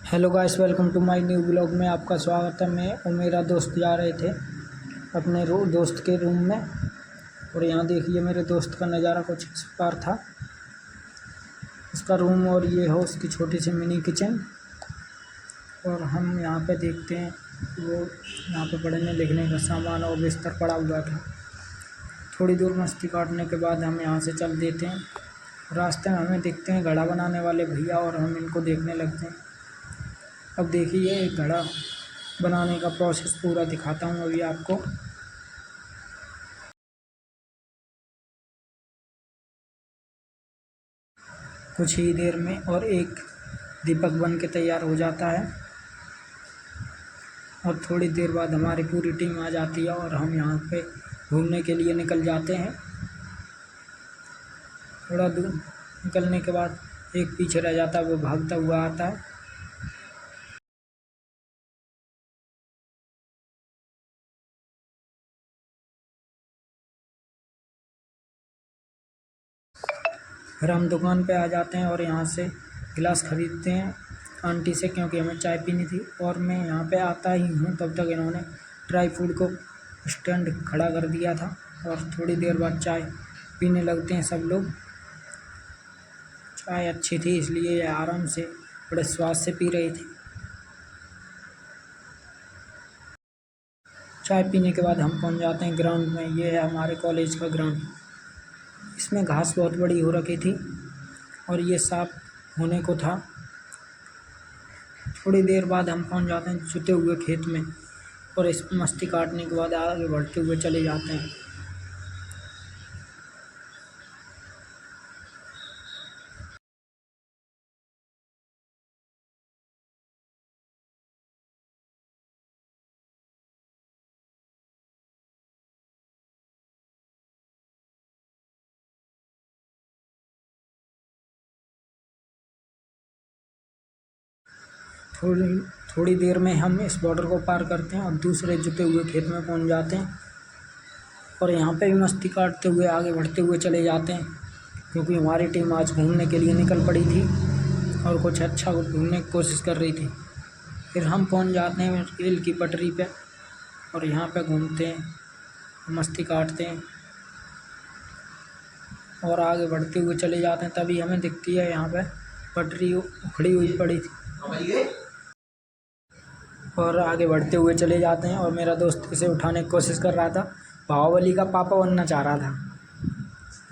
Hello guys, welcome to my new blog में आपका स्वागत है। मैं और मेरा दोस्त जा रहे थे अपने दोस्त के रूम में। और यहाँ देखिए मेरे दोस्त का नज़ारा कुछ इस प्रकार था, उसका रूम। और ये हो उसकी छोटी सी मिनी किचन। और हम यहाँ पे देखते हैं वो यहाँ पे पढ़ने लिखने का सामान और बिस्तर पड़ा हुआ था। थोड़ी दूर मस्ती काटने के बाद हम यहाँ से चल देते हैं। रास्ते में हमें दिखते हैं घड़ा बनाने वाले भैया, और हम इनको देखने लगते हैं। अब देखिए एक घड़ा बनाने का प्रोसेस पूरा दिखाता हूँ अभी आपको। कुछ ही देर में और एक दीपक बन के तैयार हो जाता है। और थोड़ी देर बाद हमारी पूरी टीम आ जाती है और हम यहाँ पे घूमने के लिए निकल जाते हैं। थोड़ा दूर निकलने के बाद एक पीछे रह जाता है, वो भागता हुआ आता है। फिर हम दुकान पे आ जाते हैं और यहाँ से गिलास ख़रीदते हैं आंटी से, क्योंकि हमें चाय पीनी थी। और मैं यहाँ पे आता ही हूँ तब तक इन्होंने ड्राई फ्रूट को स्टैंड खड़ा कर दिया था। और थोड़ी देर बाद चाय पीने लगते हैं सब लोग। चाय अच्छी थी इसलिए ये आराम से बड़े स्वाद से पी रही थी। चाय पीने के बाद हम पहुँच जाते हैं ग्राउंड में। ये है हमारे कॉलेज का ग्राउंड। इसमें घास बहुत बड़ी हो रखी थी और ये साफ होने को था। थोड़ी देर बाद हम पहुंच जाते हैं जुते हुए खेत में, और इस मस्ती काटने के बाद आगे बढ़ते हुए चले जाते हैं। थोड़ी थोड़ी देर में हम इस बॉर्डर को पार करते हैं और दूसरे जुते हुए खेत में पहुंच जाते हैं। और यहाँ पे भी मस्ती काटते हुए आगे बढ़ते हुए चले जाते हैं, क्योंकि हमारी टीम आज घूमने के लिए निकल पड़ी थी और कुछ अच्छा घूमने की कोशिश कर रही थी। फिर हम पहुंच जाते हैं रेल की पटरी पे और यहाँ पे घूमते हैं, मस्ती काटते हैं और आगे बढ़ते हुए चले जाते हैं। तभी हमें दिखती है यहाँ पे पटरी उखड़ी हुई पड़ी थी। और आगे बढ़ते हुए चले जाते हैं और मेरा दोस्त इसे उठाने की कोशिश कर रहा था, बाहुबली का पापा बनना चाह रहा था।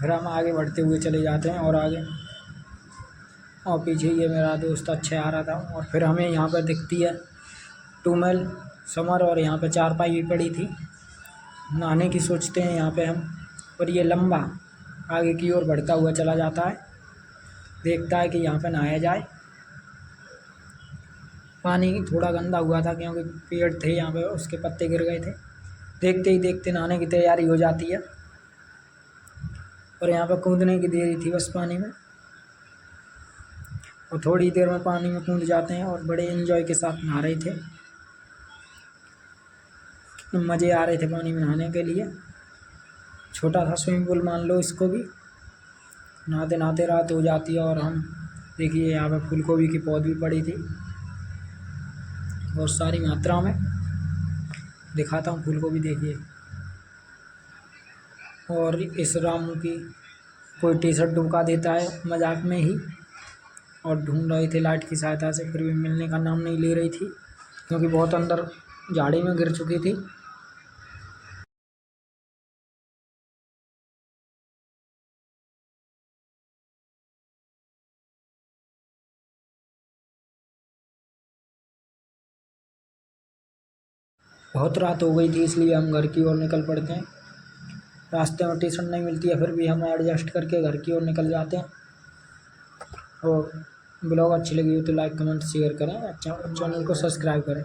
फिर हम आगे बढ़ते हुए चले जाते हैं और आगे, और पीछे ये मेरा दोस्त अच्छे आ रहा था। और फिर हमें यहाँ पर दिखती है टूमेल समर, और यहाँ पे चारपाई भी पड़ी थी। नहाने की सोचते हैं यहाँ पे हम, और ये लंबा आगे की ओर बढ़ता हुआ चला जाता है, देखता है कि यहाँ पे नहाया जाए। पानी थोड़ा गंदा हुआ था क्योंकि पेड़ थे यहाँ पे, उसके पत्ते गिर गए थे। देखते ही देखते नहाने की तैयारी हो जाती है और यहाँ पे कूदने की देरी थी बस पानी में। और थोड़ी देर में पानी में कूद जाते हैं और बड़े एंजॉय के साथ नहा रहे थे। मज़े आ रहे थे पानी में नहाने के लिए। छोटा था स्विमिंग पूल मान लो इसको भी। नहाते नहाते रात हो जाती है और हम देखिए यहाँ पे फूल गोभी की पौध भी पड़ी थी बहुत सारी मात्रा में। दिखाता हूँ फूल गोभी, देखिए। और इस रामू की कोई टी शर्ट दुबका देता है मजाक में ही, और ढूंढ रहे थे लाइट की सहायता से, फिर भी मिलने का नाम नहीं ले रही थी क्योंकि बहुत अंदर झाड़ी में गिर चुकी थी। बहुत रात हो गई थी इसलिए हम घर की ओर निकल पड़ते हैं। रास्ते में टी शर्ट नहीं मिलती है फिर भी हम एडजस्ट करके घर की ओर निकल जाते हैं। और ब्लॉग अच्छी लगी हो तो लाइक कमेंट शेयर करें, अच्छा चैनल को सब्सक्राइब करें।